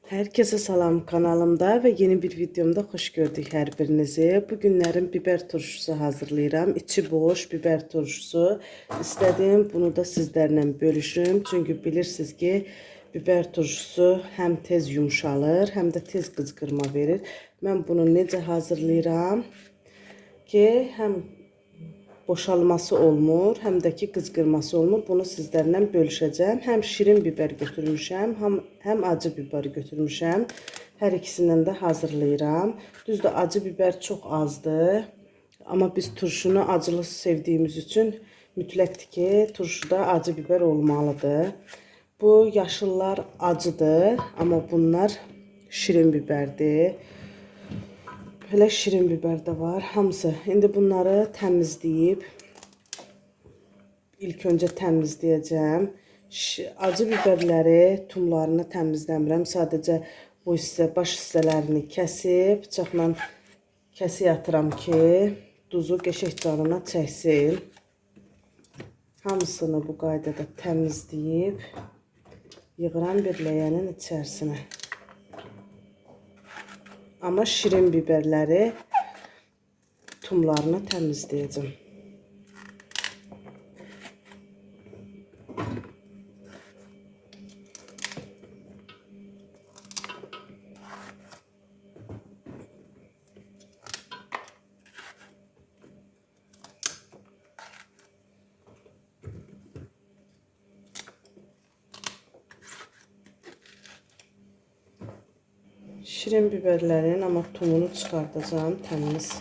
Herkese salam kanalımda ve yeni bir videomda hoş gördük her birinizi. Bugünlerin biber turşusu hazırlayıram. İçi boş biber turşusu. İstedim bunu da sizlerle bölüşüm. Çünkü bilirsiniz ki biber turşusu hem tez yumuşalır hem de tez qızqırma verir. Ben bunu necə hazırlayıram ki hem boşalması olmur, həm də ki qızqırması olmur. Bunu sizlərlə bölüşəcəm. Həm şirin biber götürmüşəm, həm acı biber götürmüşəm. Hər ikisindən də hazırlayıram. Düzdür, acı biber çox azdır. Amma biz turşunu acılı sevdiyimiz üçün mütləqdir ki, turşuda acı biber olmalıdır. Bu yaşıllar acıdır, amma bunlar şirin biberdir. Belə şirin biber də var, hamısı. İndi bunları təmizləyib, ilk öncə təmizləyəcəm. Acı biberləri, tumlarını təmizləmirəm. Sadəcə bu hissə, baş hissələrini kəsib, bıçaqla kəsib atıram ki, duzu qəşəng canına çəksin. Hamısını bu qaydada təmizləyib, yığıram bir ləyənin içərisinə. Amma şirin biberləri, tumlarını təmizləyəcəm. Şirin biberlerin ama tumunu çıkartacağım təmiz.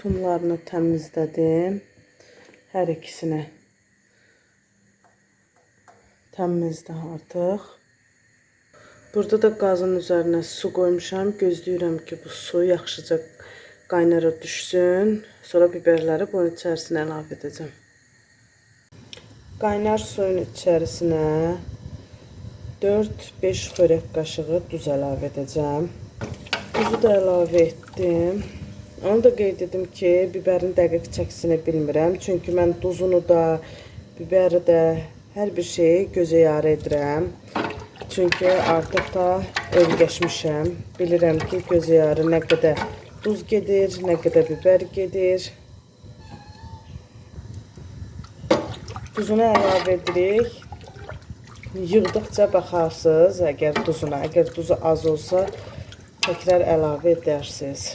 Tumlarını təmizlədim. Hər ikisini təmizdir artıq. Burada da qazın üzərinə su qoymuşam. Gözləyirəm ki, bu su yaxşıca qaynara düşsün. Sonra biberləri bunun içərisinə əlavə edəcəm. Qaynar suyun içərisinə 4-5 xörək qaşığı duz əlavə edəcəm. Duzu da əlavə etdim. Onu da qeyd edim ki, biberin dəqiq çəkisini bilmirəm. Çünki mən duzunu da, biberi də, hər bir şeyi gözə yarı edirəm. Çünki artıq da öyrəşmişəm. Bilirəm ki, gözə yarı nə qədər duz gedir, nə qədər biber gedir. Duzunu əlavə edirik. Yığdıqca baxarsınız əgər duzuna. Əgər duzu az olsa, təkrar əlavə edərsiniz.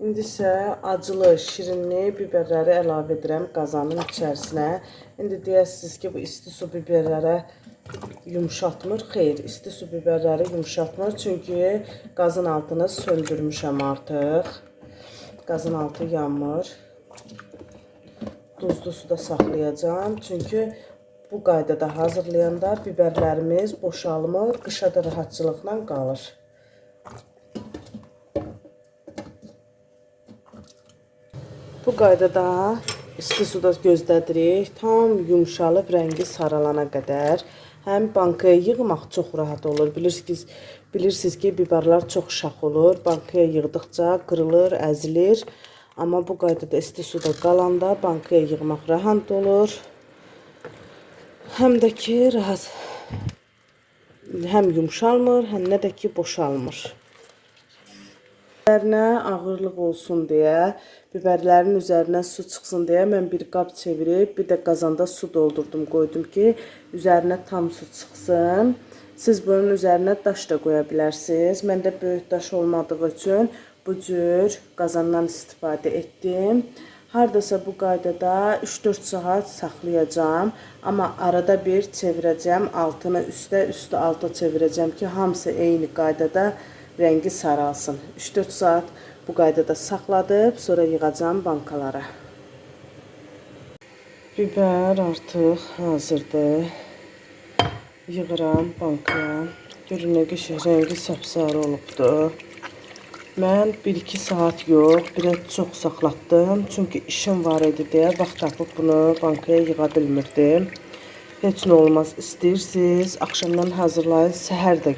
İndi isə acılı, şirinli biberləri əlavə edirəm qazanın içərisinə. İndi deyəsiniz ki, bu isti su biberlərə yumuşatmır. Xeyr, isti su biberləri yumuşatmır. Çünki qazın altını söndürmüşəm artıq. Qazın altı yanmır. Duzlu suda saxlayacağım. Çünki bu qaydada hazırlayanda biberlərimiz boşalmır, qışa da rahatçılıqla qalır. Bu qaydada isti suda gözlədirik. Tam yumşalıb rəngi saralana qədər. Həm bankaya yığmaq çox rahat olur. Bilirsiniz ki, biberlər çox şax olur. Bankaya yığdıqca qırılır, əzilir. Amma bu qaydada isti suda qalanda bankaya yığmaq rahat olur. Həm də ki, rahat. Həm yumşalmır, həm də ki, boşalmır. Biberlərinə ağırlıq olsun deyə, biberlərin üzərinə su çıxsın deyə mən bir qab çevirib, bir də qazanda su doldurdum, qoydum ki, üzərinə tam su çıxsın. Siz bunun üzərinə daş da qoya bilərsiniz. Məndə böyük daş olmadığı üçün bu cür qazandan istifadə etdim. Hardasa bu qaydada 3-4 saat saxlayacağım. Amma arada bir çevirəcəm, altını üstə, üstü alta çevirəcəm ki, hamısı eyni qaydada rəngi saralsın. 3-4 saat bu qaydada saxladıb, sonra yığacağım bankalara. Biber artıq hazırdır. yığıram bankaya. Görün nə qəşəng rəngi sapsarı olubdu. Mən 1-2 saat yox, biraz çox saxlatdım. Çünki işim var idi deyə vaxt tapıb bunu bankaya yığa bilmirdim. Heç nə olmaz, istəyirsiniz, axşamdan hazırlayın, səhər də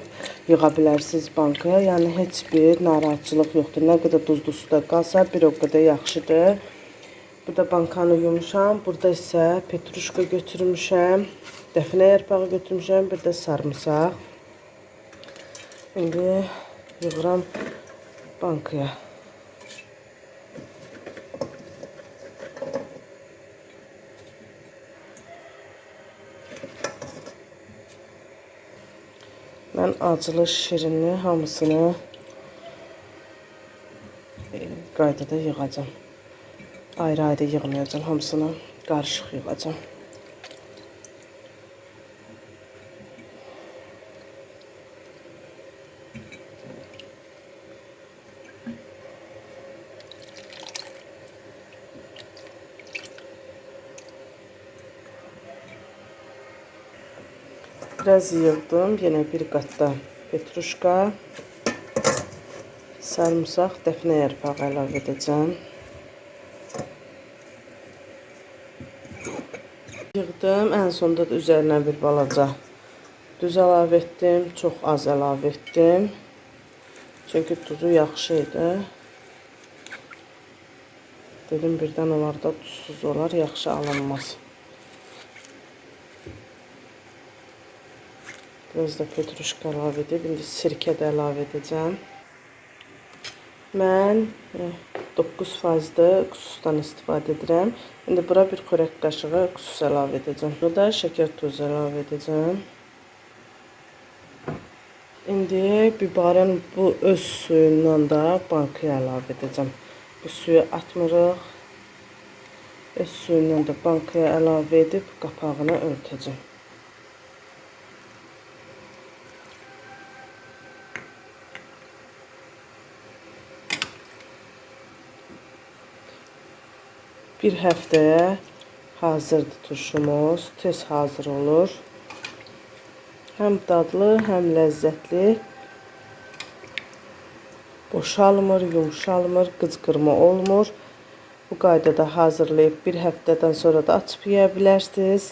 yığa bilərsiniz bankaya. Yəni heç bir narahatçılıq yoxdur. Nə qədər duzlu suda qalsa bir o qədər yaxşıdır. Burada bankanı yumuşam, burada isə petruşka götürmüşəm, dəfinə yarpağı götürmüşəm, bir də sarımsaq. İndi yığıram bankaya. Mən acılı, şirinli hamısını qaydada yığacam. Ayrı-ayrı yığmayacam, hamısını qarışıq yığacam. Biraz yığdım, yenə bir qatda petruşka, sarımsaq, dəfinə yarpağı əlavə edəcəm. Yığdım, ən sonda da üzərinə bir balaca duz əlavə etdim, çox az əlavə etdim. Çünki tuzu yaxşı idi. Dedim birdən onlarda duzsuz olar, yaxşı alınmaz. Biraz da petruşka əlavə edib, indi sirkə də əlavə edəcəm. Mən 9% qüsusdan istifadə edirəm. İndi bura bir xörək qaşığı qüsus əlavə edəcəm. Burada şəkər tozu əlavə edəcəm. İndi bibarın bu öz suyundan da bankaya əlavə edəcəm. Bu suyu atmırıq. Öz suyundan da bankaya əlavə edib qapağını örtəcəm. Bir həftəyə hazırdır turşumuz, tez hazır olur. Həm dadlı, həm ləzzətli. Boşalmır, yumuşalmır, qıcqırma olmur. Bu qaydada hazırlayıb bir həftədən sonra da açıb yeyə bilərsiniz.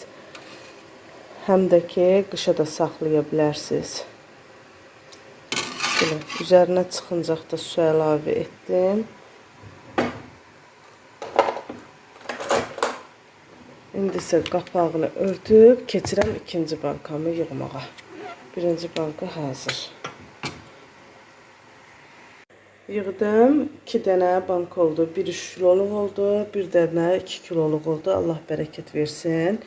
Həm də ki, qışa da saxlaya bilərsiniz. Belə, üzərinə çıxıncaq da su əlavə etdim. İndi isə qapağını örtüb keçirəm ikinci bankamı yığmağa. Birinci banka hazır. Yığdım. 2 dənə banka oldu. Bir 3 kiloluq oldu. Bir dənə 2 kiloluq oldu. Allah bərəkət versin.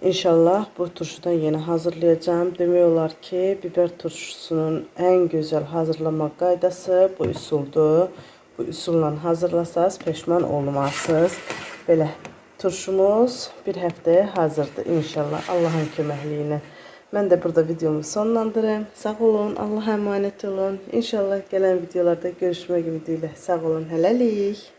İnşallah bu turşudan yeni hazırlayacağım. Demək olar ki, biber turşusunun ən gözəl hazırlama qaydası bu üsuldur. Bu üsulla hazırlasanız peşman olmazsınız. Belə. Turşumuz bir həftəyə hazırdır inşallah Allahın köməkliyi ilə. Mən də burada videomu sonlandırım. Sağ olun, Allah'a əmanət olun. İnşallah gələn videolarda görüşmək ümidi ilə. Sağ olun, hələlik.